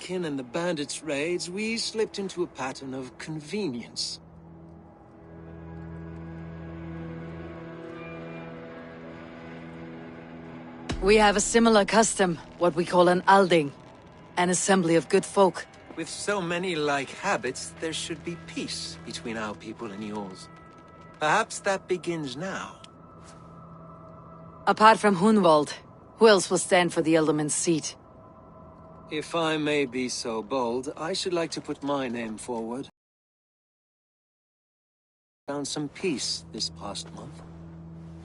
break-in and the bandits' raids, we slipped into a pattern of convenience. We have a similar custom, what we call an alding. An assembly of good folk. With so many like habits, there should be peace between our people and yours. Perhaps that begins now. Apart from Hunwald, who else will stand for the Elderman's seat? If I may be so bold, I should like to put my name forward. Found some peace this past month.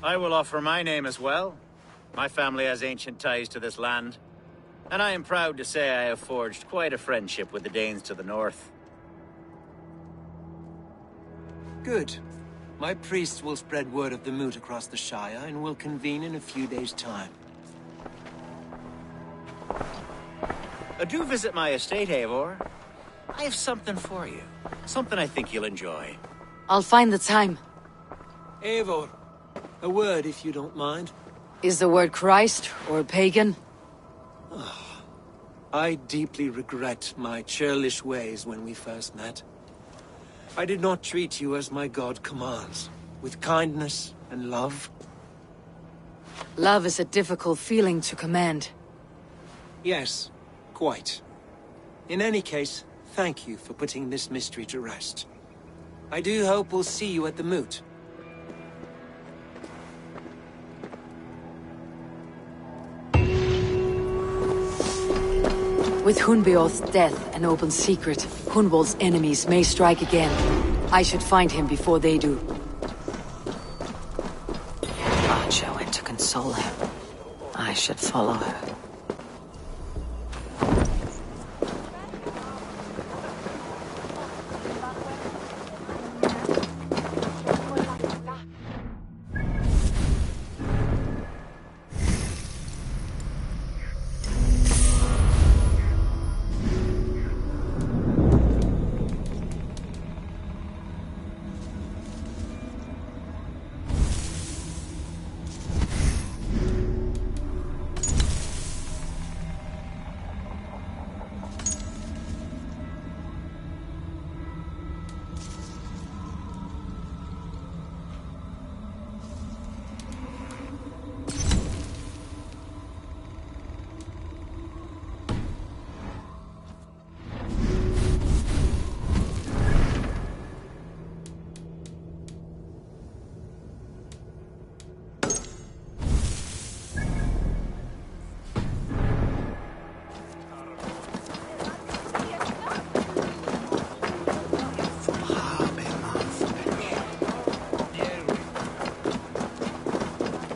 I will offer my name as well. My family has ancient ties to this land, and I am proud to say I have forged quite a friendship with the Danes to the north. Good. My priests will spread word of the moot across the Shire, and will convene in a few days' time. Do visit my estate, Eivor. I have something for you. Something I think you'll enjoy. I'll find the time. Eivor, a word if you don't mind. Is the word Christ or pagan? I deeply regret my churlish ways when we first met. I did not treat you as my god commands, with kindness and love. Love is a difficult feeling to command. Yes, quite. In any case, thank you for putting this mystery to rest. I do hope we'll see you at the moot. With Hunbeorth's death an open secret, Hunwald's enemies may strike again. I should find him before they do. Archer went to console him. I should follow her.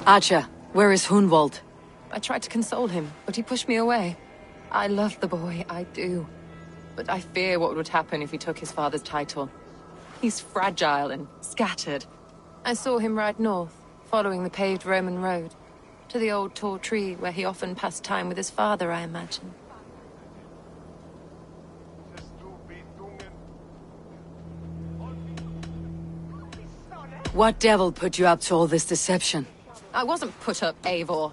Archer, where is Hunwald? I tried to console him, but he pushed me away. I love the boy, I do. But I fear what would happen if he took his father's title. He's fragile and scattered. I saw him ride north, following the paved Roman road. To the old tall tree where he often passed time with his father, I imagine. What devil put you up to all this deception? I wasn't put up, Eivor.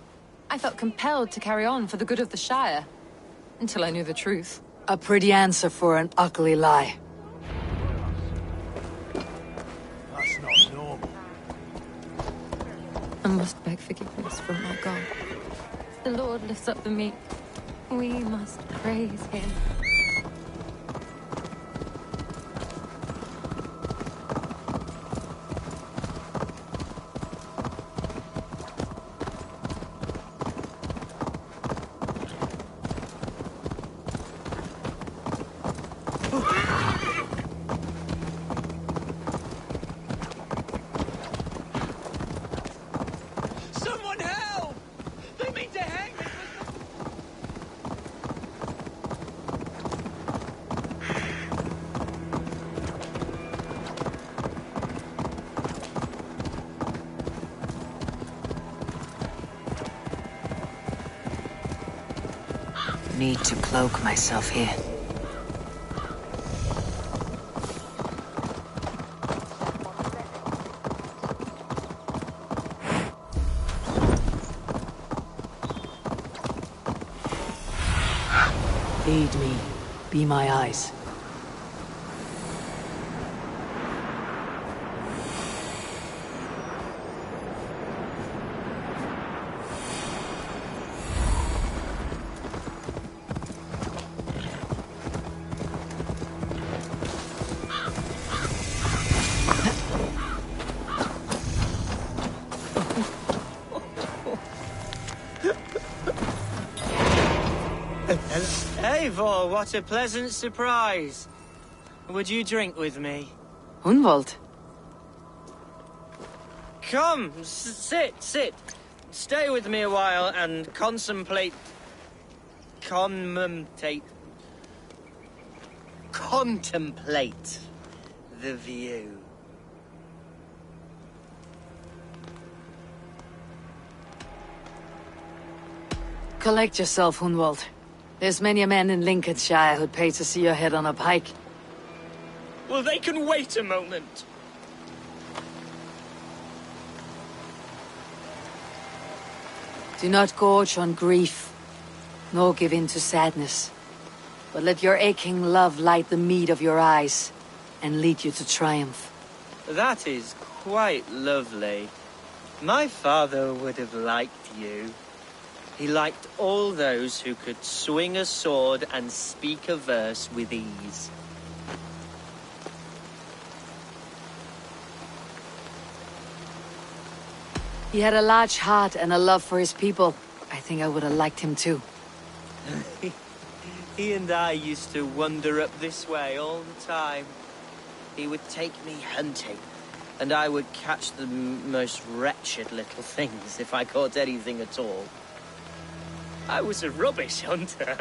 I felt compelled to carry on for the good of the Shire. Until I knew the truth. A pretty answer for an ugly lie. That's not normal. I must beg forgiveness from my God. The Lord lifts up the meek. We must praise him. Someone help! They mean to hang me! Need to cloak myself here. Lead me. Be my eyes. Eivor, what a pleasant surprise. Would you drink with me? Hunwald? Come, sit. Stay with me a while and contemplate the view. Collect yourself, Hunwald. There's many a man in Lincolnshire who'd pay to see your head on a pike. Well, they can wait a moment. Do not gorge on grief, nor give in to sadness. But let your aching love light the mead of your eyes, and lead you to triumph. That is quite lovely. My father would have liked you. He liked all those who could swing a sword and speak a verse with ease. He had a large heart and a love for his people. I think I would have liked him too. He and I used to wander up this way all the time. He would take me hunting, and I would catch the most wretched little things if I caught anything at all. I was a rubbish hunter.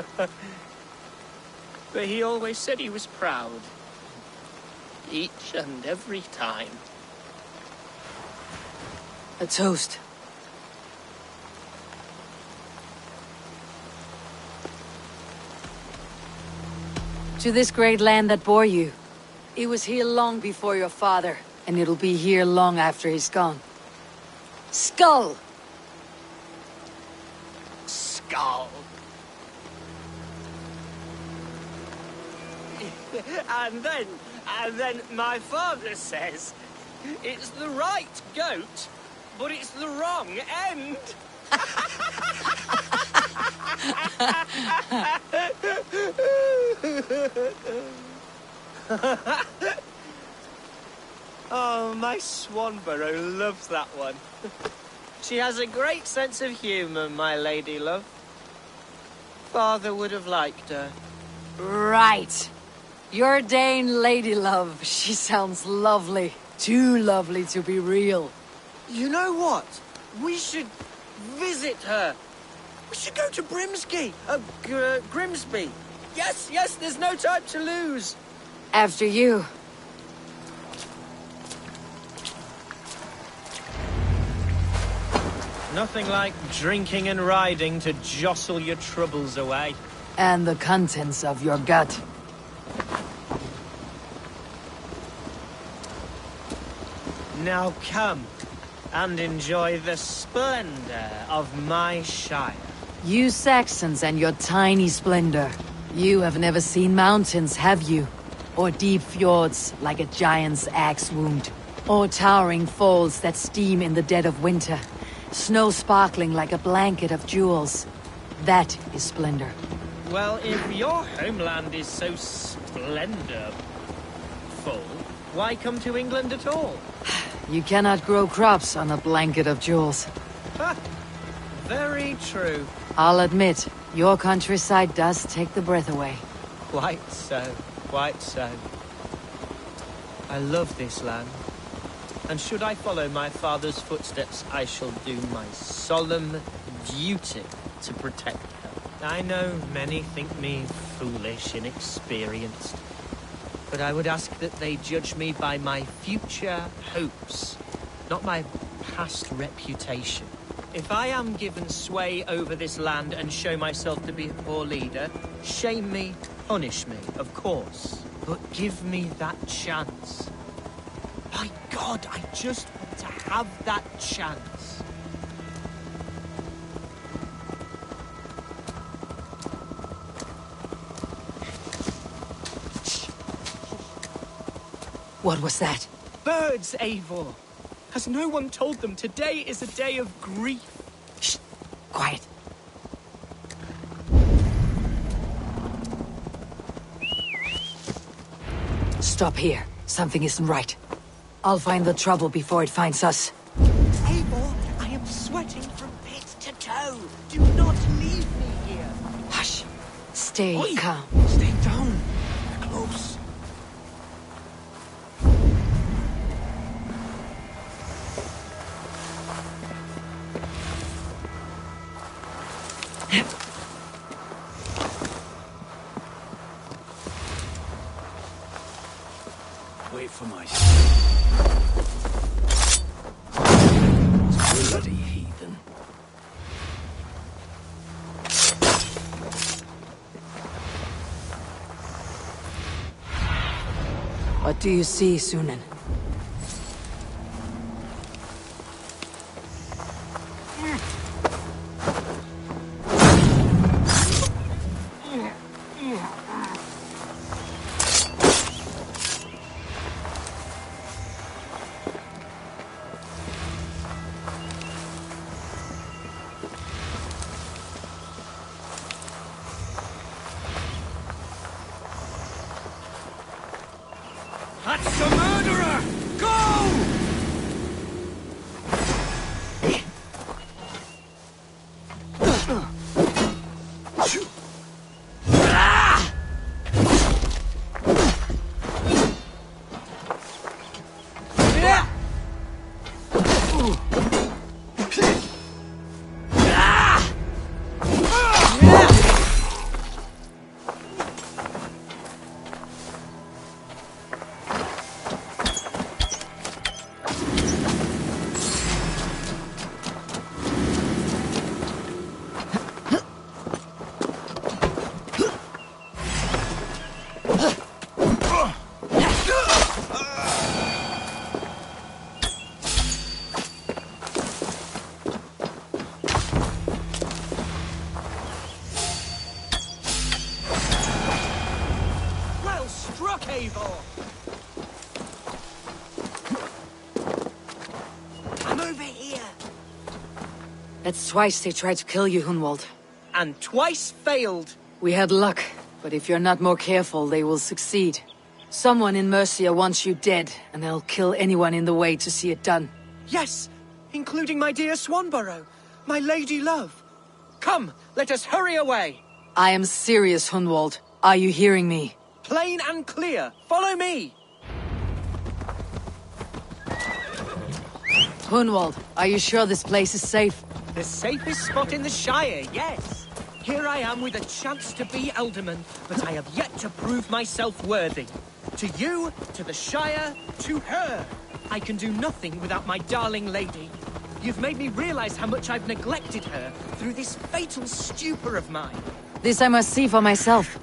But he always said he was proud. Each and every time. A toast. To this great land that bore you. It was here long before your father, and it'll be here long after he's gone. Skull! Skull. and then my father says, it's the right goat, but it's the wrong end. Oh, my Swanborough loves that one. She has a great sense of humour, my lady love. Father would have liked her. Right. Your Dane lady love. She sounds lovely. Too lovely to be real. You know what? We should visit her. We should go to Grimsby. Yes, there's no time to lose. After you. Nothing like drinking and riding to jostle your troubles away. And the contents of your gut. Now come and enjoy the splendor of my shire. You Saxons and your tiny splendor. You have never seen mountains, have you? Or deep fjords like a giant's axe wound. Or towering falls that steam in the dead of winter. Snow sparkling like a blanket of jewels. That is splendor. Well, if your homeland is so splendorful, why come to England at all? You cannot grow crops on a blanket of jewels. Ha! Very true. I'll admit, your countryside does take the breath away. Quite so, quite so. I love this land. And should I follow my father's footsteps, I shall do my solemn duty to protect her. I know many think me foolish, inexperienced, but I would ask that they judge me by my future hopes, not my past reputation. If I am given sway over this land and show myself to be a poor leader, shame me, punish me, of course, but give me that chance. My God, I just want to have that chance. What was that? Birds, Eivor! Has no one told them today is a day of grief? Shh! Quiet. Stop here. Something isn't right. I'll find the trouble before it finds us. Eivor, I am sweating from head to toe. Do not leave me here. Hush. Stay Oi! calm. Stay down. Close. Wait for my... Bloody heathen. What do you see, Sunan? That's the murderer! Go! Well struck, Eivor! I'm over here. That's twice they tried to kill you, Hunwald. And twice failed. We had luck, but if you're not more careful, they will succeed. Someone in Mercia wants you dead, and they'll kill anyone in the way to see it done. Yes, including my dear Swanborough, my lady love. Come, let us hurry away. I am serious, Hunwald. Are you hearing me? Plain and clear. Follow me. Hunwald, are you sure this place is safe? The safest spot in the Shire, yes. Here I am with a chance to be Elderman, but I have yet to prove myself worthy. To you, to the Shire, to her. I can do nothing without my darling lady. You've made me realize how much I've neglected her through this fatal stupor of mine. This I must see for myself.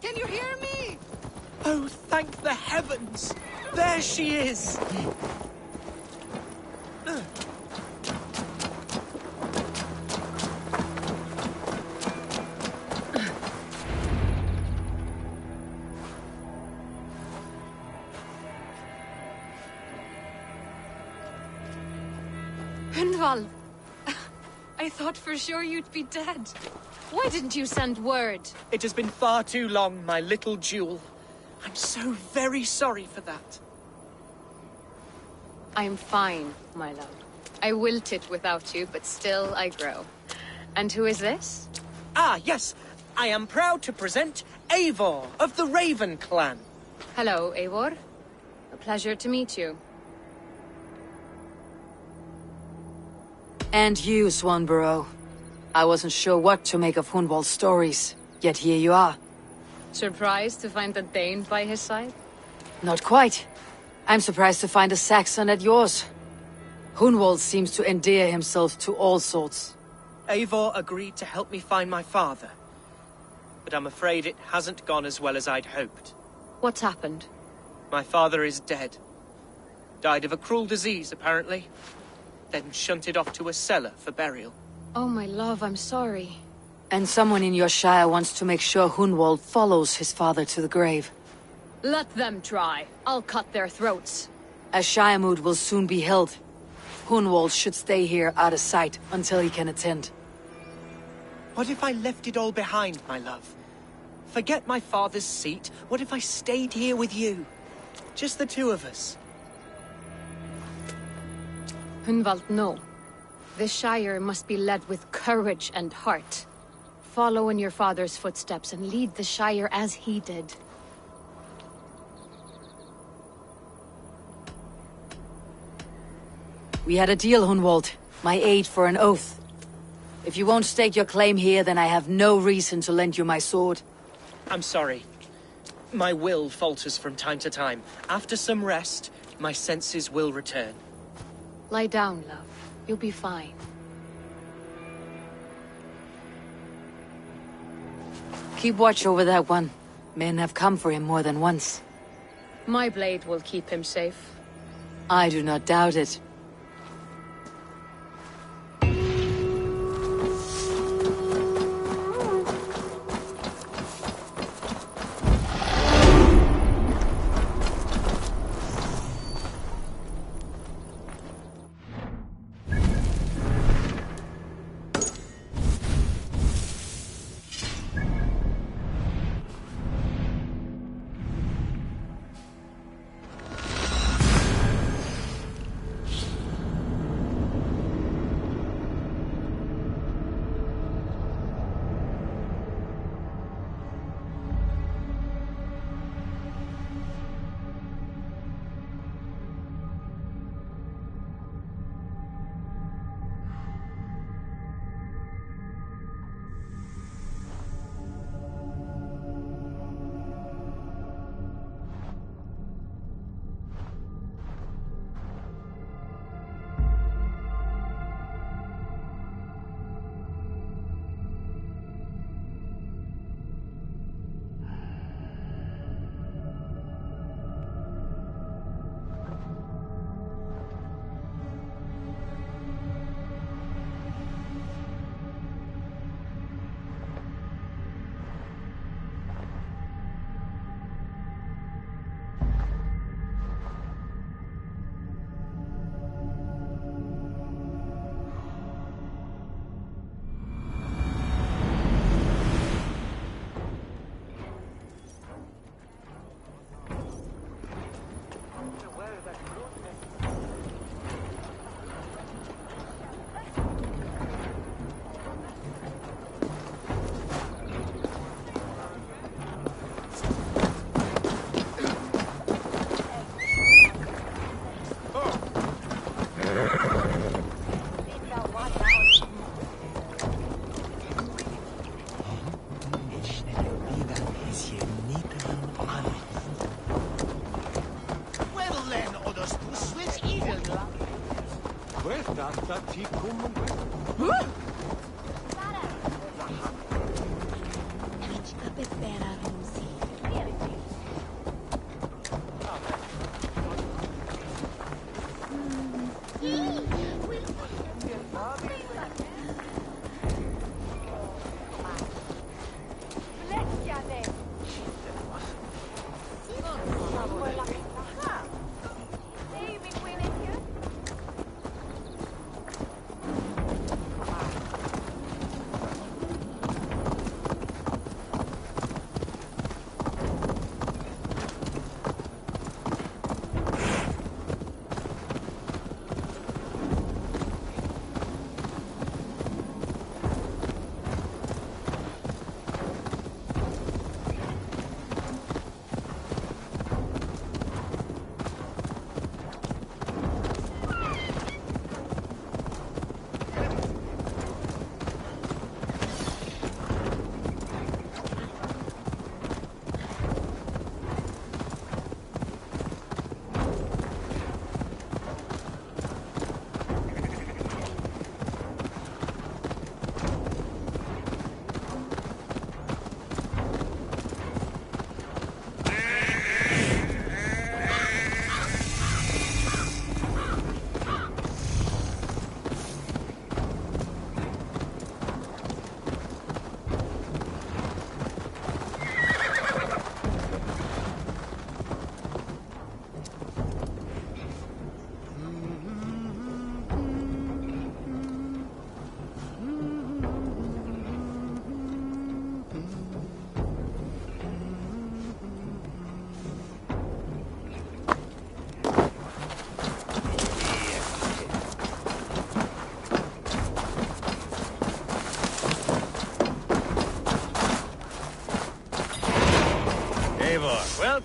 Can you hear me? Oh, thank the heavens! There she is! Gunvald! I thought for sure you'd be dead. Why didn't you send word? It has been far too long, my little jewel. I'm so very sorry for that. I'm fine, my love. I wilted without you, but still I grow. And who is this? Ah, yes. I am proud to present Eivor of the Raven clan. Hello, Eivor. A pleasure to meet you. And you, Swanborough. I wasn't sure what to make of Hunwald's stories, yet here you are. Surprised to find a Dane by his side? Not quite. I'm surprised to find a Saxon at yours. Hunwald seems to endear himself to all sorts. Eivor agreed to help me find my father. But I'm afraid it hasn't gone as well as I'd hoped. What's happened? My father is dead. Died of a cruel disease, apparently. Then shunted off to a cellar for burial. Oh, my love, I'm sorry. And someone in your shire wants to make sure Hunwald follows his father to the grave. Let them try. I'll cut their throats. A shire moot will soon be held. Hunwald should stay here out of sight until he can attend. What if I left it all behind, my love? Forget my father's seat. What if I stayed here with you? Just the two of us. Hunwald, no. This Shire must be led with courage and heart. Follow in your father's footsteps and lead the Shire as he did. We had a deal, Hunwald. My aid for an oath. If you won't stake your claim here, then I have no reason to lend you my sword. I'm sorry. My will falters from time to time. After some rest, my senses will return. Lie down, love. You'll be fine. Keep watch over that one. Men have come for him more than once. My blade will keep him safe. I do not doubt it.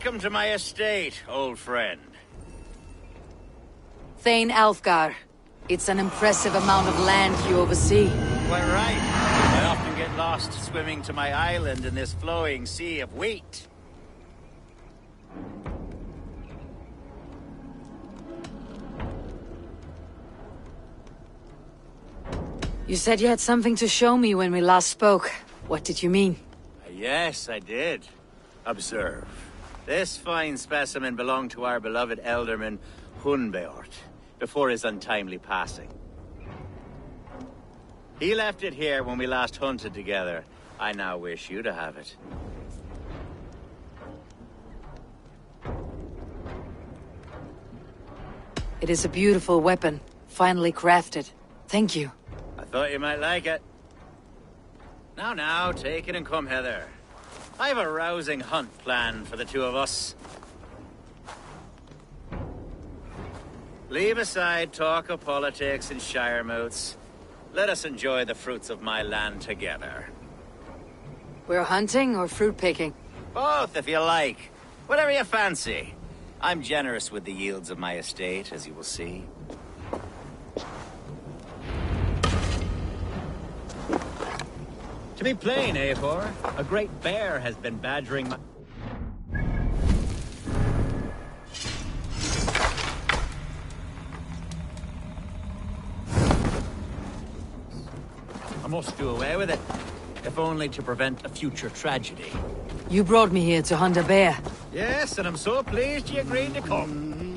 Welcome to my estate, old friend. Thane Alfgar. It's an impressive amount of land you oversee. Quite right. I often get lost swimming to my island in this flowing sea of wheat. You said you had something to show me when we last spoke. What did you mean? Yes, I did. Observe. This fine specimen belonged to our beloved elderman, Hunbeort, before his untimely passing. He left it here when we last hunted together. I now wish you to have it. It is a beautiful weapon, finely crafted. Thank you. I thought you might like it. Now, take it and come hither. I have a rousing hunt planned for the two of us. Leave aside talk of politics and shire moats. Let us enjoy the fruits of my land together. We're hunting or fruit picking? Both, if you like. Whatever you fancy. I'm generous with the yields of my estate, as you will see. To be plain, Eivor, a great bear has been badgering my... I must do away with it, if only to prevent a future tragedy. You brought me here to hunt a bear. Yes, and I'm so pleased you agreed to come.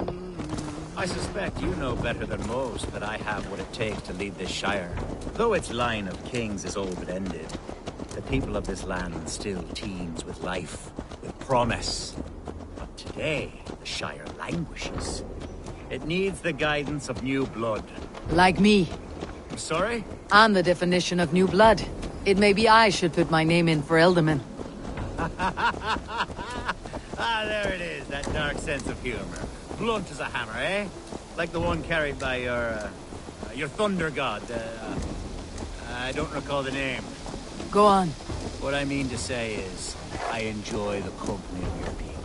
I suspect you know better than most that I have what it takes to lead this shire. Though its line of kings is all but ended, the people of this land still teems with life, with promise. But today, the shire languishes. It needs the guidance of new blood. Like me. I'm sorry? I'm the definition of new blood. It may be I should put my name in for Elderman. Ah, there it is, that dark sense of humor. Blunt as a hammer, eh? Like the one carried by your thunder god. I don't recall the name. Go on. What I mean to say is, I enjoy the company of your people.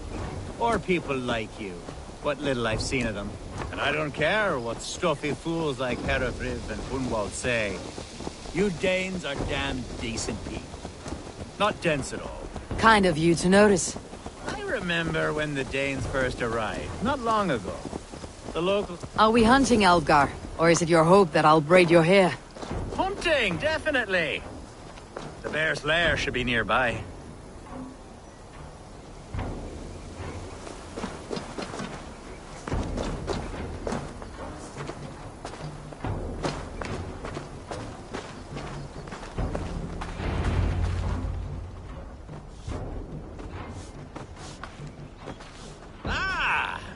Or people like you. What little I've seen of them. And I don't care what stuffy fools like Herefriv and Hunwald say. You Danes are damn decent people. Not dense at all. Kind of you to notice. I remember when the Danes first arrived, not long ago. The local... Are we hunting Alfgar? Or is it your hope that I'll braid your hair? Hunting, definitely! The bear's lair should be nearby.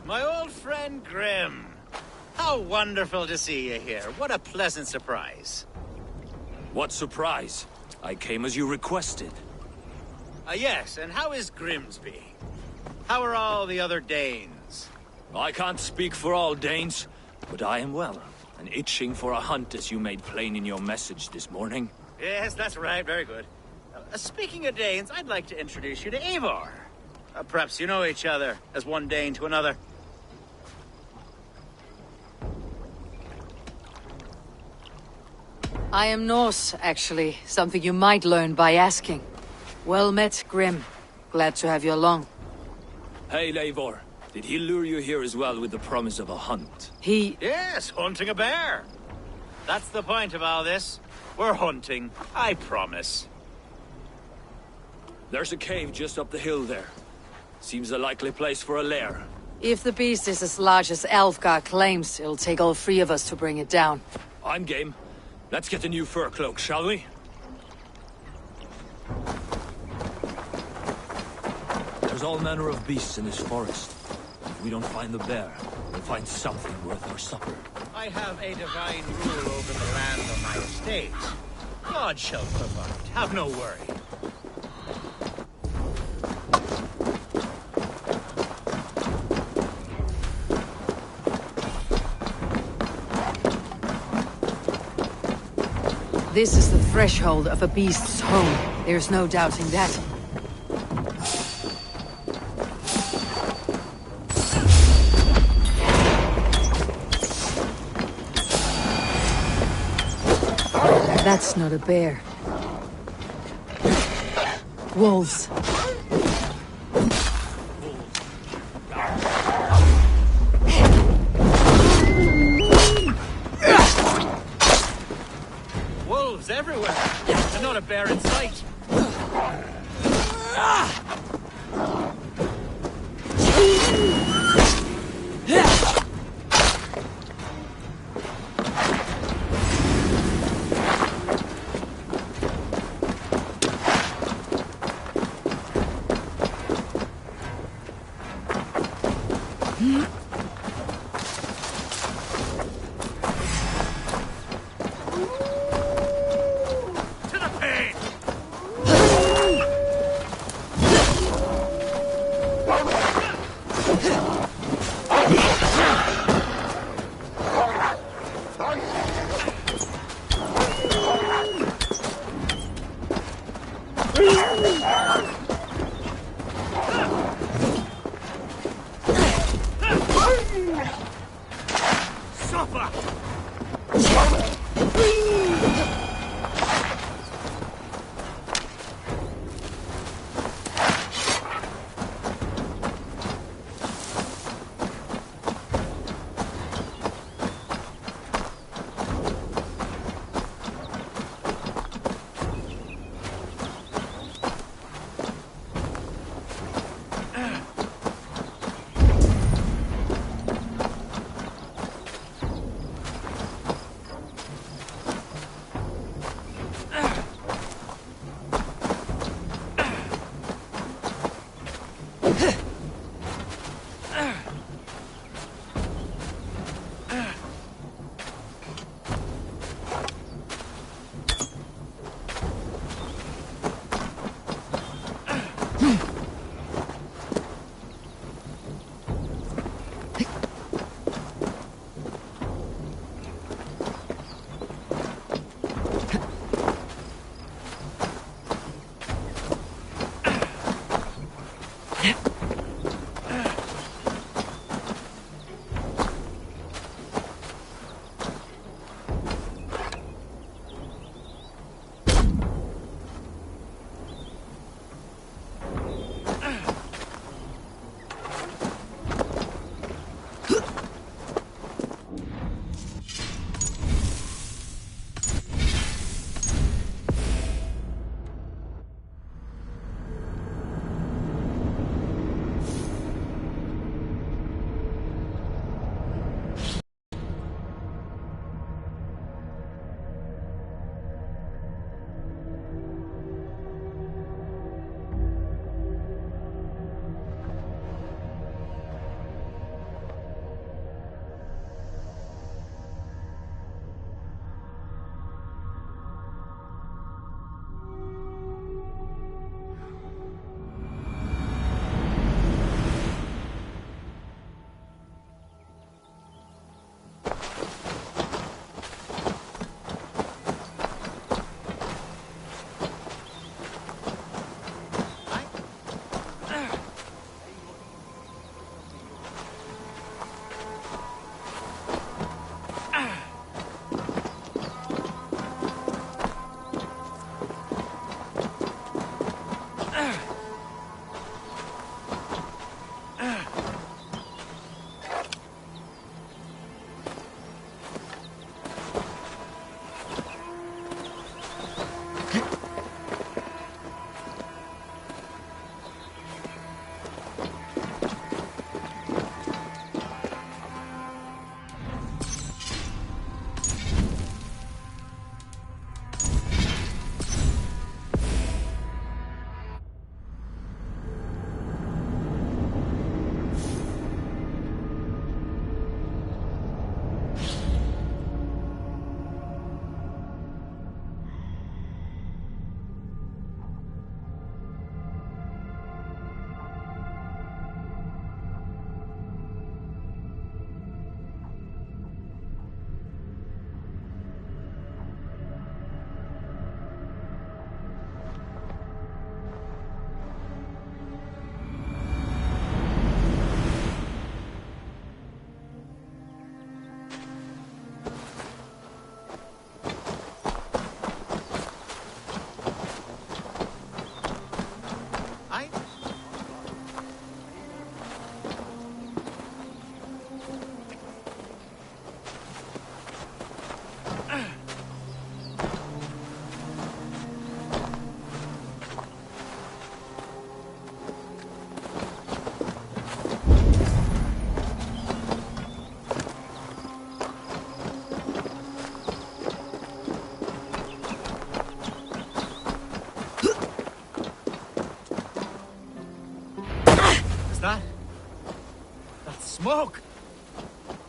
My old friend Grim. How wonderful to see you here. What a pleasant surprise. What surprise? I came as you requested. Yes, and how is Grimsby? How are all the other Danes? I can't speak for all Danes, but I am well, and itching for a hunt as you made plain in your message this morning. Yes, that's right. Very good. Speaking of Danes, I'd like to introduce you to Eivor. Perhaps you know each other, as one Dane to another. I am Norse, actually. Something you might learn by asking. Well met, Grim. Glad to have you along. Hey, Eivor. Did he lure you here as well with the promise of a hunt? Yes, hunting a bear. That's the point of all this. We're hunting, I promise. There's a cave just up the hill there. Seems a likely place for a lair. If the beast is as large as Alfgar claims, it'll take all three of us to bring it down. I'm game. Let's get a new fur cloak, shall we? There's all manner of beasts in this forest. If we don't find the bear, we'll find something worth our supper. I have a divine rule over the land on my estate. God shall provide. Have no worry. This is the threshold of a beast's home. There's no doubting that. That's not a bear. Wolves. Wolves everywhere, and not a bear in sight. To the pit! Suffer!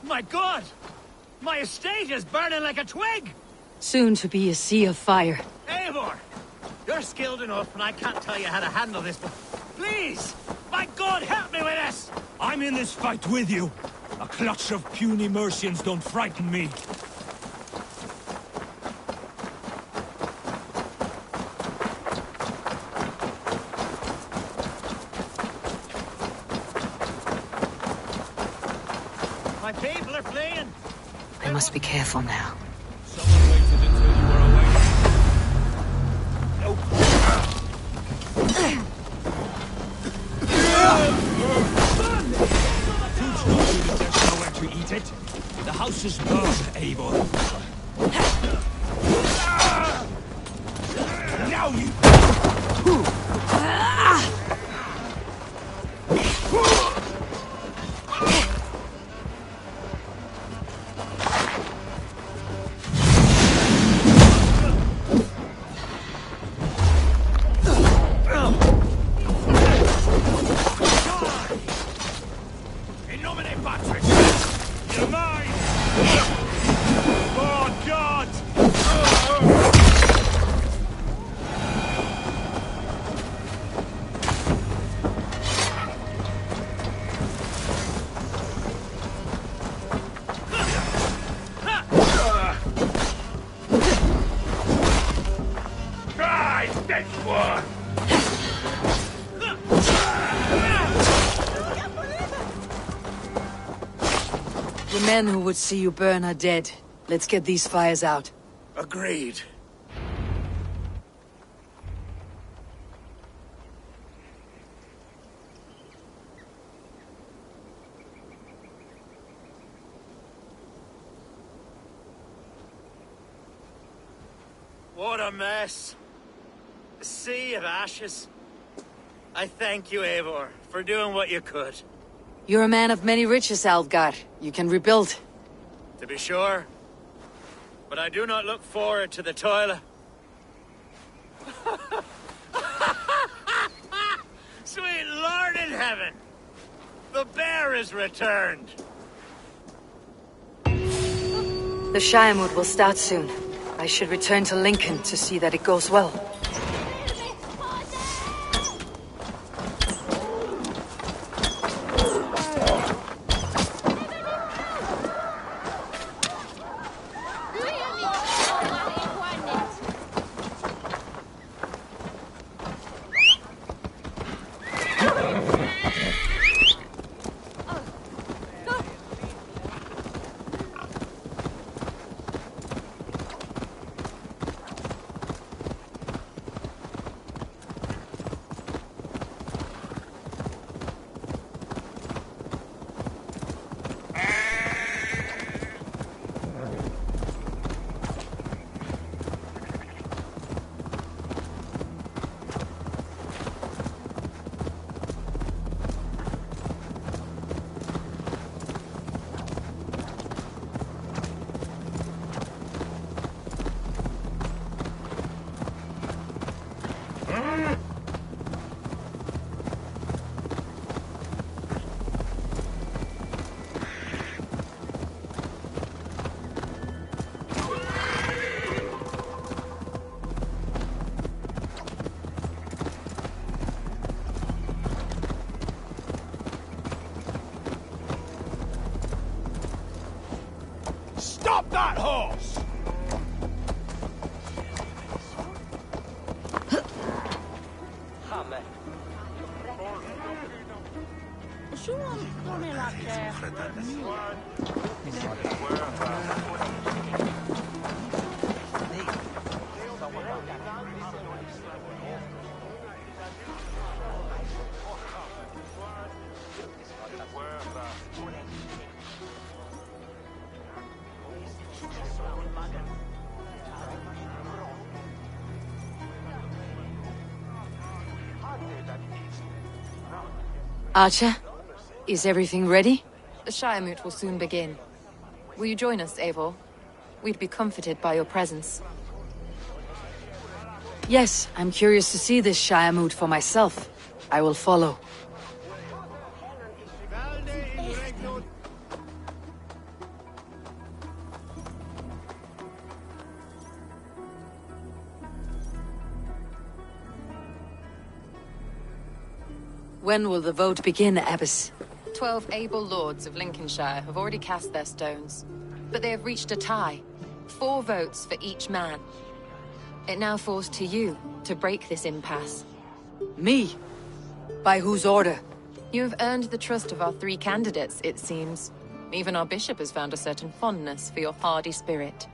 My God! My estate is burning like a twig! Soon to be a sea of fire. Eivor! You're skilled enough, and I can't tell you how to handle this, but please! My God, help me with this! I'm in this fight with you. A clutch of puny Mercians don't frighten me. My people are fleeing! We must be careful now. Someone waited until you were away. Food's not good if there's nowhere to eat it. The house is burned, Eivor. Now you... You're mine! Oh, God! Die, dead one! The men who would see you burn are dead. Let's get these fires out. Agreed. What a mess. A sea of ashes. I thank you, Eivor, for doing what you could. You're a man of many riches, Alfgar. You can rebuild. To be sure. But I do not look forward to the toil. Sweet Lord in heaven! The bear is returned! The Shiremood will start soon. I should return to Lincoln to see that it goes well. Stop that horse! Archer, is everything ready? The Shiremoot will soon begin. Will you join us, Eivor? We'd be comforted by your presence. Yes, I'm curious to see this Shiremoot for myself. I will follow. When will the vote begin, Abbess? 12 able lords of Lincolnshire have already cast their stones, but they have reached a tie. 4 votes for each man. It now falls to you to break this impasse. Me? By whose order? You have earned the trust of our 3 candidates, it seems. Even our bishop has found a certain fondness for your hardy spirit.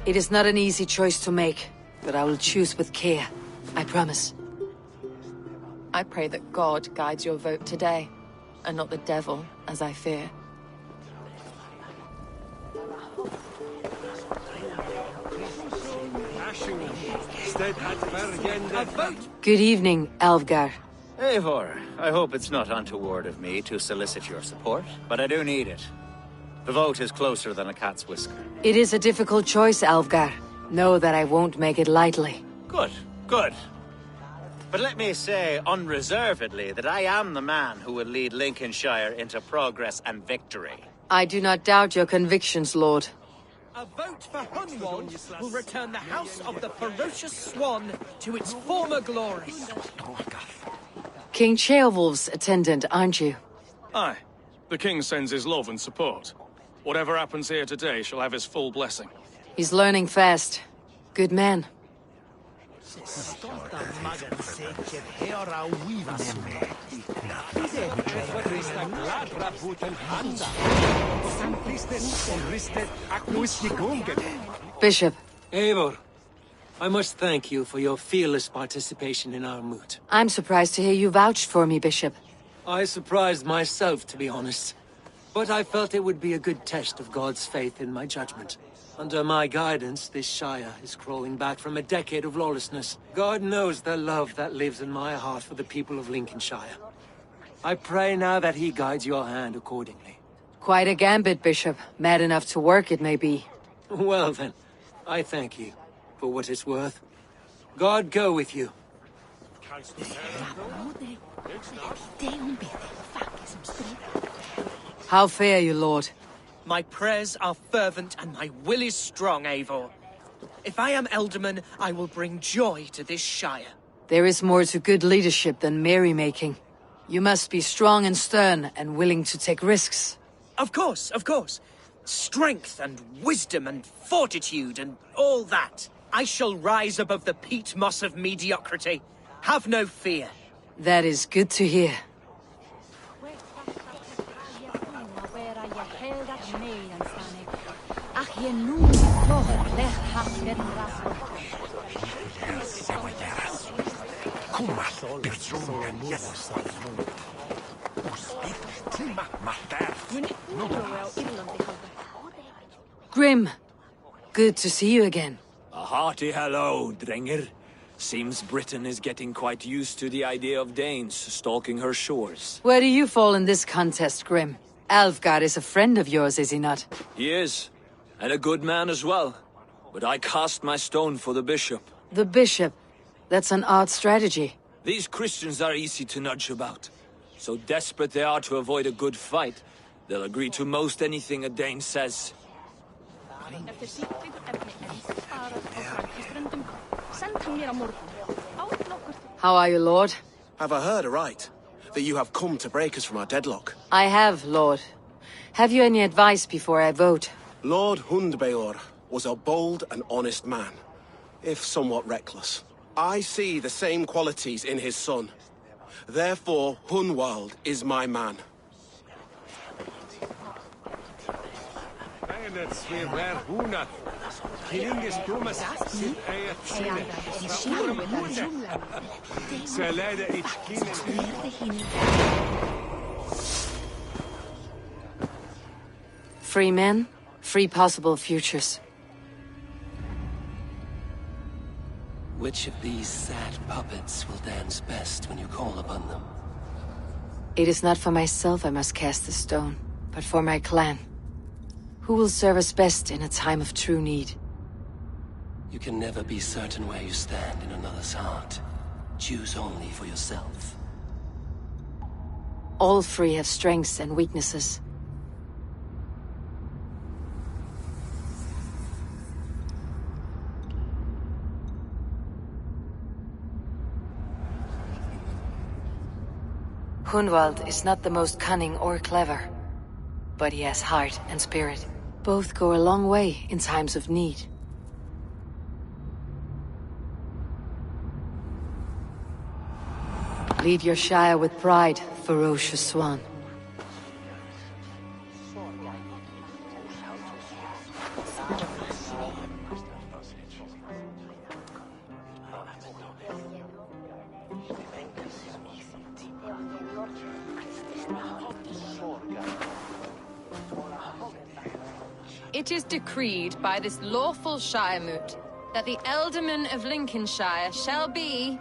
It is not an easy choice to make, but I will choose with care. I promise. I pray that God guides your vote today, and not the devil, as I fear. Good evening, Alvgar. Eivor, I hope it's not untoward of me to solicit your support, but I do need it. The vote is closer than a cat's whisker. It is a difficult choice, Alvgar. Know that I won't make it lightly. Good, good. But let me say unreservedly that I am the man who will lead Lincolnshire into progress and victory. I do not doubt your convictions, Lord. A vote for Hunwald will return the House of the Ferocious Swan to its former glory. King Ceolwulf's attendant, aren't you? Aye. The king sends his love and support. Whatever happens here today shall have his full blessing. He's learning fast. Good man. Bishop. Eivor, I must thank you for your fearless participation in our moot. I'm surprised to hear you vouched for me, Bishop. I surprised myself, to be honest. But I felt it would be a good test of God's faith in my judgment. Under my guidance, this Shire is crawling back from a decade of lawlessness. God knows the love that lives in my heart for the people of Lincolnshire. I pray now that he guides your hand accordingly. Quite a gambit, Bishop. Mad enough to work, it may be. Well then, I thank you, for what it's worth. God go with you. How fare you, Lord? My prayers are fervent and my will is strong, Eivor. If I am Elderman, I will bring joy to this Shire. There is more to good leadership than merrymaking. You must be strong and stern and willing to take risks. Of course, of course. Strength and wisdom and fortitude and all that. I shall rise above the peat moss of mediocrity. Have no fear. That is good to hear. Grim, good to see you again. A hearty hello, Drenger. Seems Britain is getting quite used to the idea of Danes stalking her shores. Where do you fall in this contest, Grim? Alfgard is a friend of yours, is he not? He is, and a good man as well. But I cast my stone for the bishop. The bishop? That's an odd strategy. These Christians are easy to nudge about. So desperate they are to avoid a good fight, they'll agree to most anything a Dane says. How are you, Lord? Have I heard aright? That you have come to break us from our deadlock? I have, Lord. Have you any advice before I vote? Lord Hundbeor was a bold and honest man, if somewhat reckless. I see the same qualities in his son. Therefore, Hunwald is my man. Free men, free possible futures. Which of these sad puppets will dance best when you call upon them? It is not for myself I must cast the stone, but for my clan. Who will serve us best in a time of true need? You can never be certain where you stand in another's heart. Choose only for yourself. All three have strengths and weaknesses. Hunwald is not the most cunning or clever, but he has heart and spirit. Both go a long way in times of need. Lead your Shire with pride, ferocious swan. It is decreed by this lawful Shire Moot that the Ealdorman of Lincolnshire shall be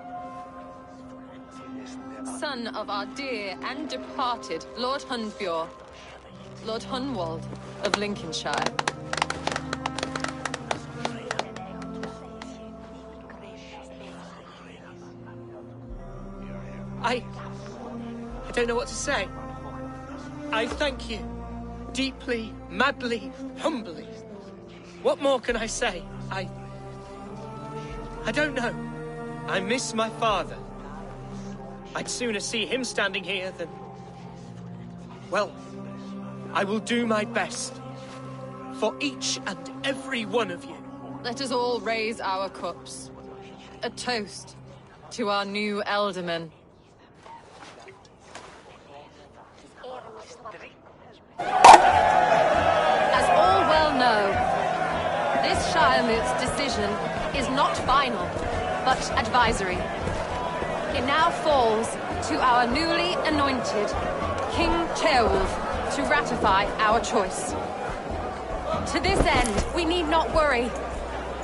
son of our dear and departed Lord Hundbjorn, Lord Hunwald of Lincolnshire. I don't know what to say. I thank you. Deeply, madly, humbly. What more can I say? I don't know. I miss my father. I'd sooner see him standing here than... Well, I will do my best. For each and every one of you. Let us all raise our cups. A toast to our new Ealdorman. As all well know, this Shire Moot's decision is not final, but advisory. It now falls to our newly anointed King Ceolwulf to ratify our choice. To this end, we need not worry.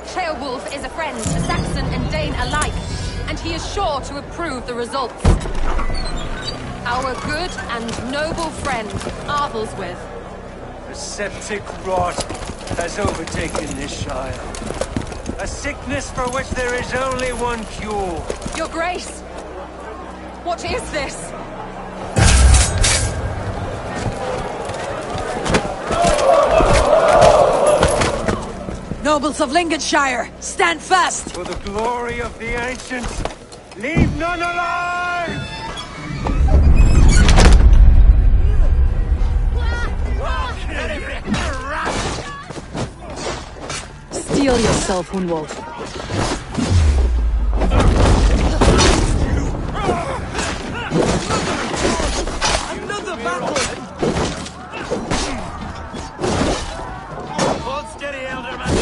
Ceolwulf is a friend to Saxon and Dane alike, and he is sure to approve the results. Our good and noble friend, Arthelswith. The septic rot has overtaken this Shire. A sickness for which there is only one cure. Your Grace! What is this? Nobles of Lincolnshire, stand fast! For the glory of the ancients, leave none alive! Steel yourself, Hunwald. Another battle! Hold steady, Ealdorman.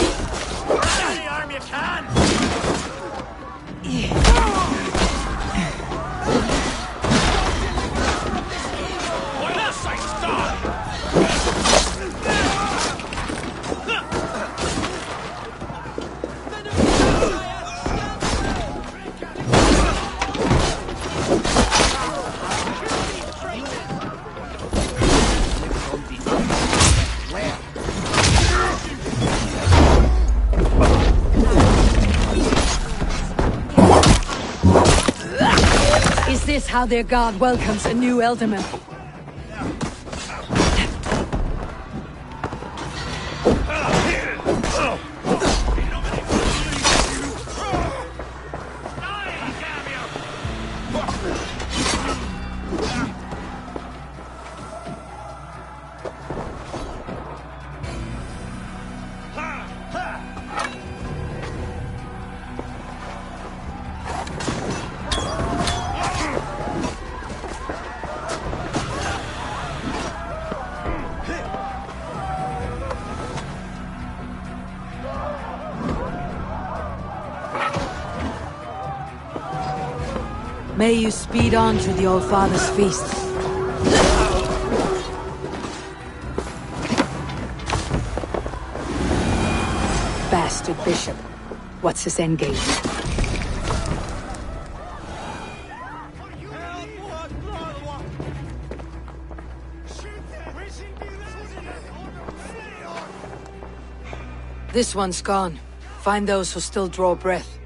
Any arm you can. What else I start? Is this how their god welcomes a new Ealdorman? May you speed on to the Old Father's feast. Bastard Bishop. What's his endgame? This one's gone. Find those who still draw breath.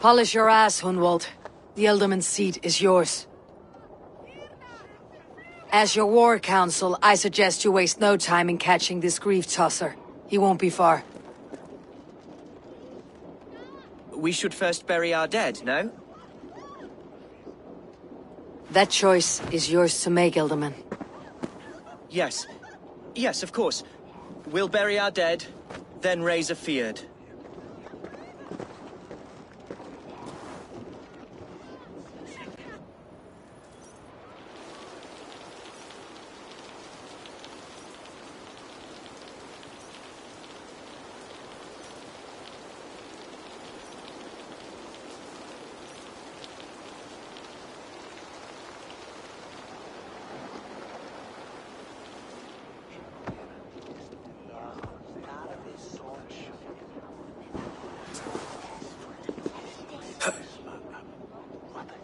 Polish your ass, Hunwald. The Ealdorman's seat is yours. As your war council, I suggest you waste no time in catching this grief tosser. He won't be far. we should first bury our dead, no? That choice is yours to make, Elderman. Yes. Yes, of course. We'll bury our dead, then raise a feard.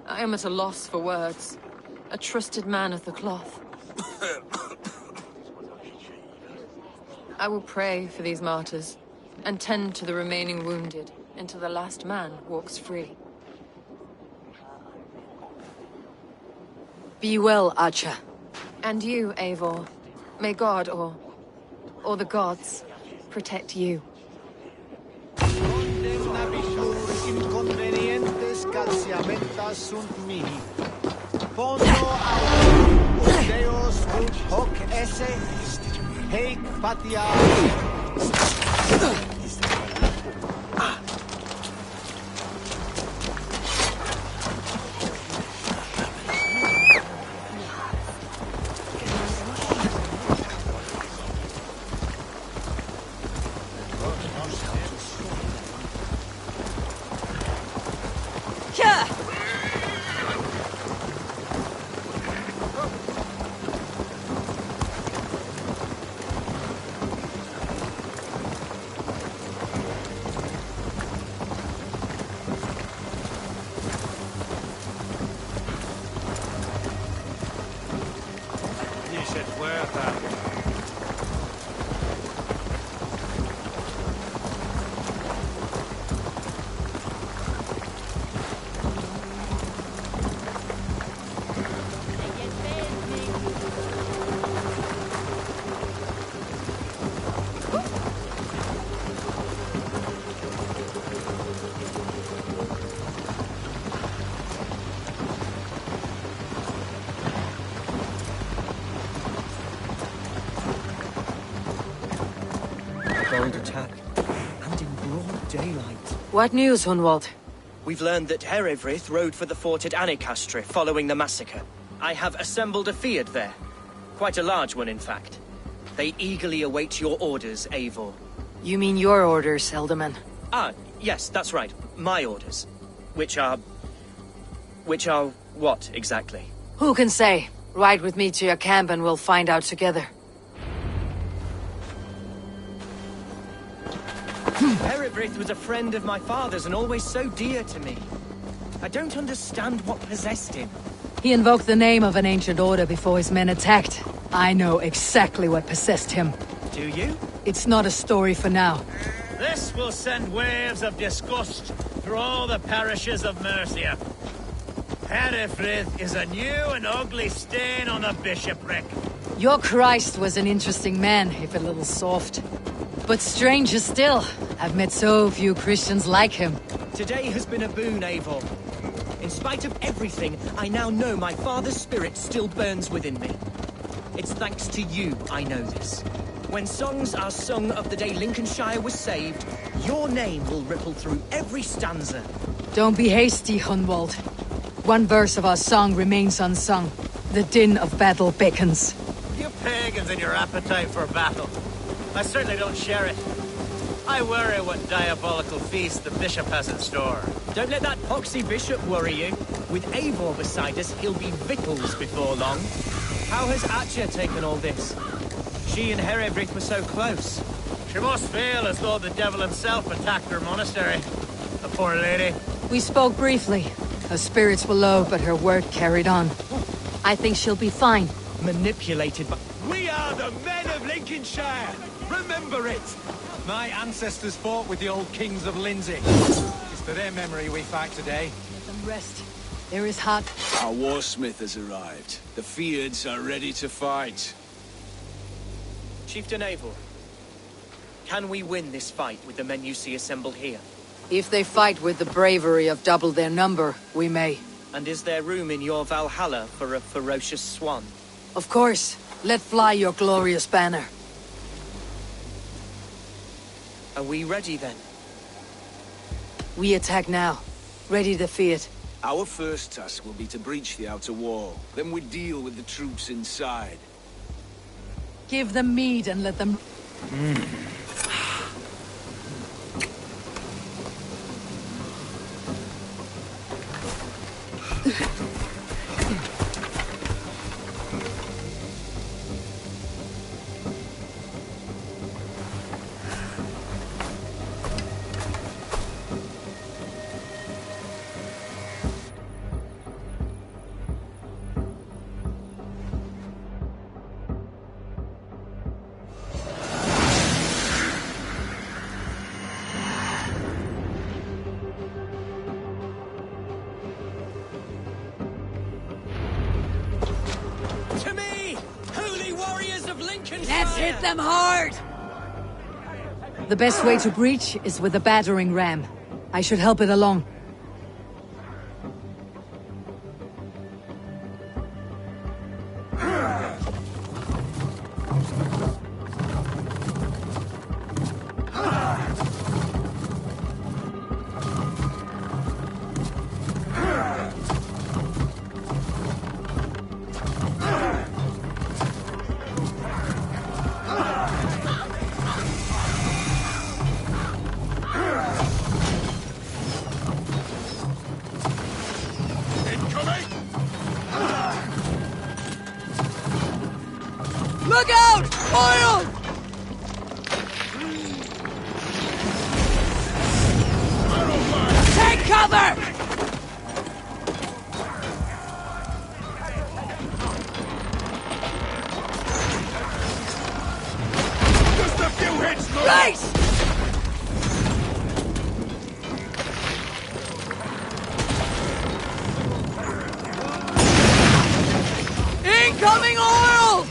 I am at a loss for words. A trusted man of the cloth. I will pray for these martyrs, and tend to the remaining wounded, until the last man walks free. Be well, Archer. And you, Eivor. May God, or the gods, protect you. Inconvenientes calciamentas sunt mihi. Pono autem Deus ut hoc esse heic patia. Bold attack, and in broad daylight. What news, Hunwald? We've learned that Herewrith rode for the fort at Annikastre following the massacre. I have assembled a feard there. Quite a large one, in fact. They eagerly await your orders, Eivor. You mean your orders, Elderman? Ah, yes, that's right. My orders. Which are what, exactly? Who can say? Ride with me to your camp and we'll find out together. Herewrith was a friend of my father's and always so dear to me. I don't understand what possessed him. He invoked the name of an ancient order before his men attacked. I know exactly what possessed him. Do you? It's not a story for now. This will send waves of disgust through all the parishes of Mercia. Herefrith is a new and ugly stain on the bishopric. Your Christ was an interesting man, if a little soft. But stranger still, I've met so few Christians like him. Today has been a boon, Eivor. In spite of everything, I now know my father's spirit still burns within me. It's thanks to you I know this. When songs are sung of the day Lincolnshire was saved, your name will ripple through every stanza. Don't be hasty, Hunwald. One verse of our song remains unsung. The din of battle beckons. You pagans and your appetite for battle. I certainly don't share it. I worry what diabolical feast the bishop has in store. Don't let that poxy bishop worry you. With Eivor beside us, he'll be victuals before long. How has Atya taken all this? She and Herewrith were so close. She must feel as though the devil himself attacked her monastery. The poor lady. We spoke briefly. Her spirits were low, but her word carried on. I think she'll be fine. Manipulated by... We are the men of Lincolnshire! Remember it! My ancestors fought with the old kings of Lindsey. It's to their memory we fight today. Let them rest. There is hot. Our warsmith has arrived. The Feards are ready to fight. Chieftain Eivor, can we win this fight with the men you see assembled here? If they fight with the bravery of double their number, we may. And is there room in your Valhalla for a ferocious swan? Of course. Let fly your glorious banner. Are we ready then? We attack now. Ready to fight. Our first task will be to breach the outer wall. Then we deal with the troops inside. Give them mead and let them... Let's hit them hard! The best way to breach is with a battering ram. I should help it along. Look out! Oil! Take cover! Just a few hits, Lord! Race! Incoming oil!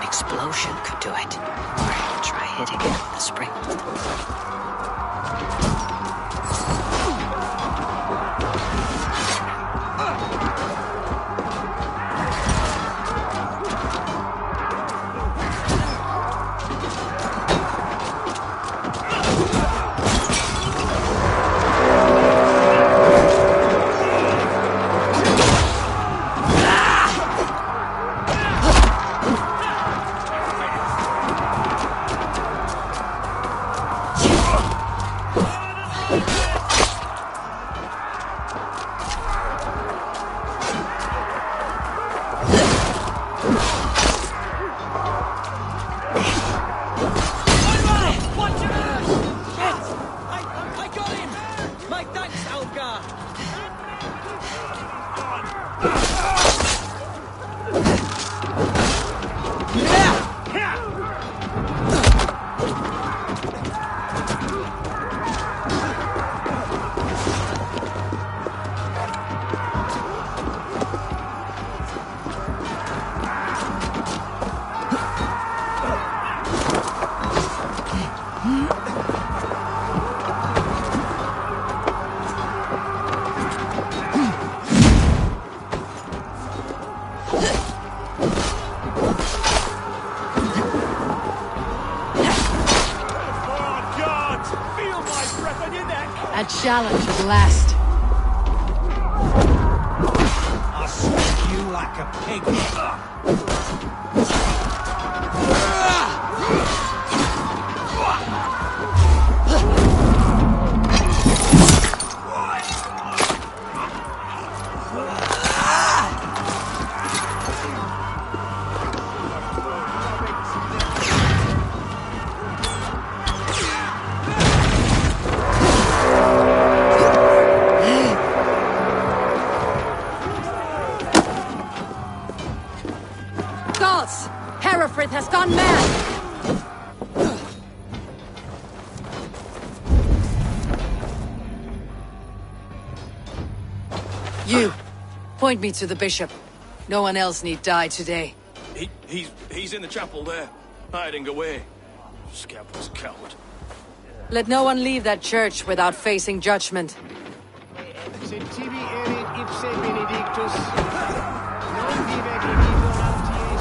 Explosion could do it. Or try hitting it with the spring. A challenge at last. I'll smack you like a pig. Gods! Herefrith has gone mad! You! Point me to the bishop. No one else need die today. He's in the chapel there, hiding away. Scab was a coward. Let no one leave that church without facing judgment. Se tibi erit ipse benedictus, non vive ignorantiae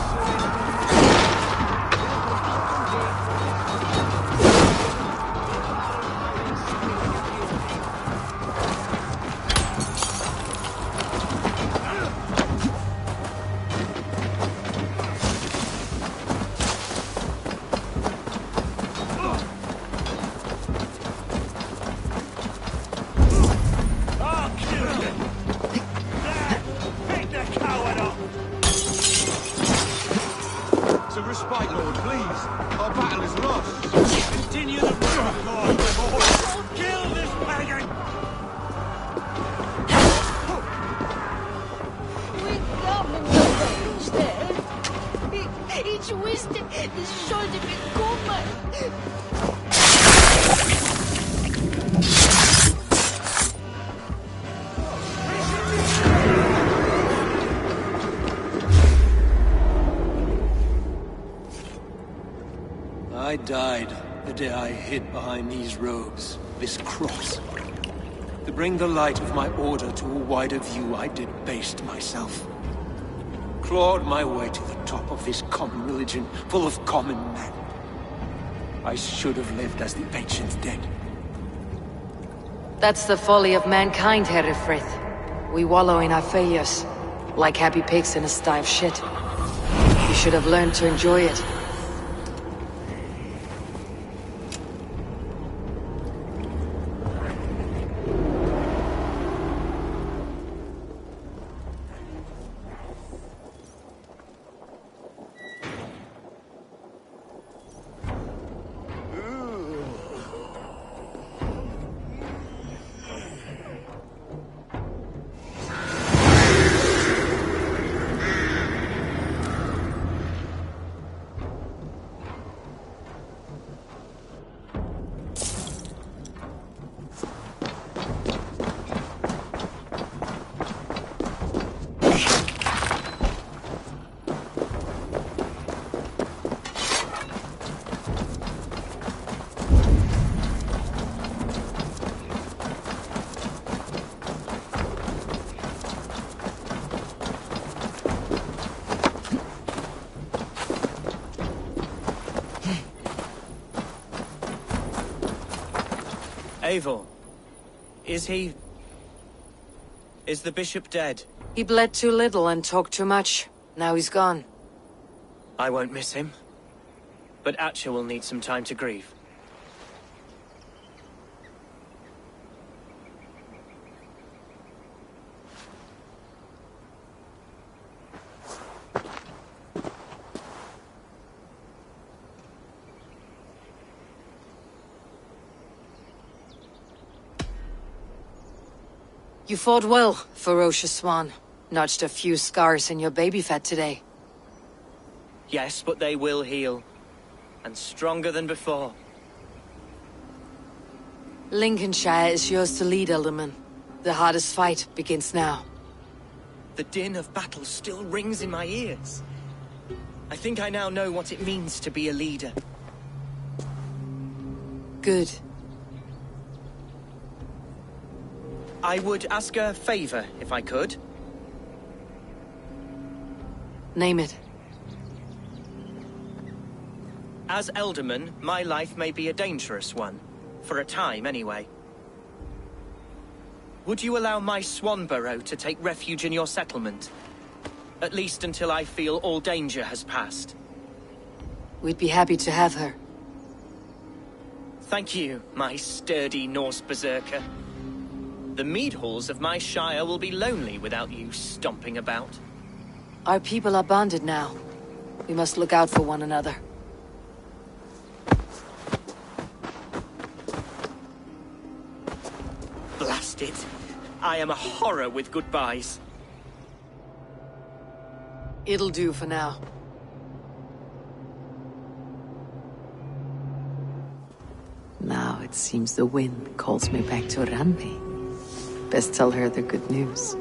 To respite, Lord, please. Our battle is lost. Continue the war, Lord. Kill this pagan! We come in the instead. Ich wusste, es sollte bekommen. I died the day I hid behind these robes, this cross. To bring the light of my order to a wider view, I debased myself. Clawed my way to the top of this common religion, full of common men. I should have lived as the ancient dead. That's the folly of mankind, Herefrith. We wallow in our failures, like happy pigs in a sty of shit. You should have learned to enjoy it. Eivor, is the bishop dead? He bled too little and talked too much. Now he's gone. I won't miss him. But Atcha will need some time to grieve. You fought well, ferocious swan. Notched a few scars in your baby fat today. Yes, but they will heal. And stronger than before. Lincolnshire is yours to lead, Elderman. The hardest fight begins now. The din of battle still rings in my ears. I think I now know what it means to be a leader. Good. I would ask a favor, if I could. Name it. As Elderman, my life may be a dangerous one. For a time, anyway. Would you allow my swan burrow to take refuge in your settlement? At least until I feel all danger has passed. We'd be happy to have her. Thank you, my sturdy Norse berserker. The mead halls of my shire will be lonely without you stomping about. Our people are bonded now. We must look out for one another. Blast it. I am a horror with goodbyes. It'll do for now. Now it seems the wind calls me back to Randi. Best tell her the good news.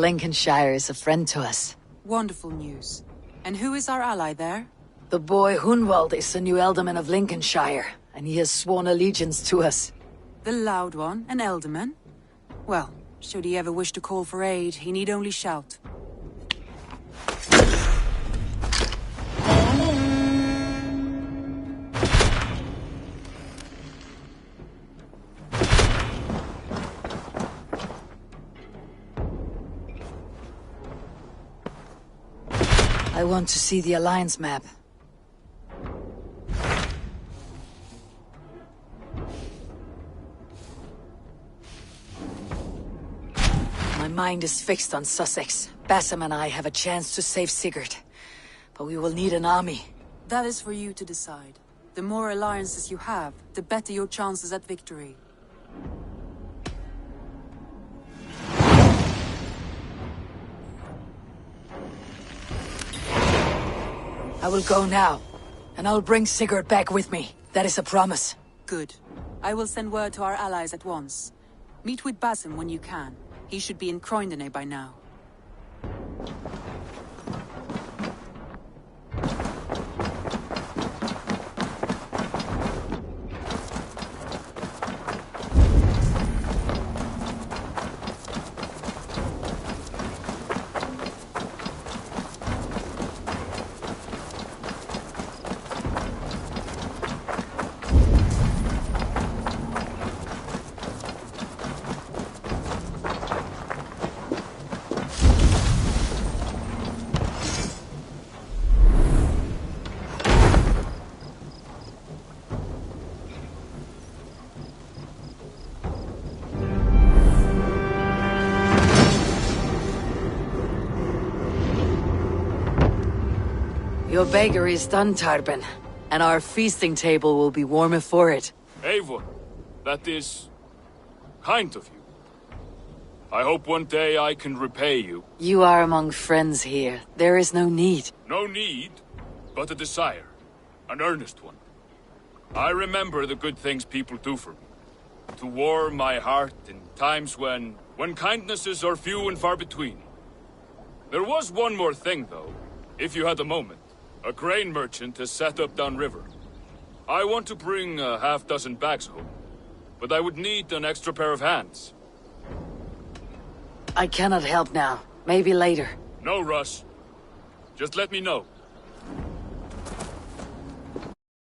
Lincolnshire is a friend to us. Wonderful news. And who is our ally there? The boy Hunwald is the new alderman of Lincolnshire, and he has sworn allegiance to us. The loud one, an alderman? Well, should he ever wish to call for aid, he need only shout. I want to see the Alliance map. My mind is fixed on Sussex. Bassam and I have a chance to save Sigurd. But we will need an army. That is for you to decide. The more alliances you have, the better your chances at victory. I will go now, and I will bring Sigurd back with me. That is a promise. Good. I will send word to our allies at once. Meet with Basim when you can. He should be in Croydon by now. Your bakery is done, Tarben, and our feasting table will be warmer for it. Eivor, that is kind of you. I hope one day I can repay you. You are among friends here. There is no need. No need, but a desire. An earnest one. I remember the good things people do for me. To warm my heart in times when kindnesses are few and far between. There was one more thing, though, if you had a moment. A grain merchant has set up downriver. I want to bring a half-dozen bags home, but I would need an extra pair of hands. I cannot help now. Maybe later. No rush. Just let me know.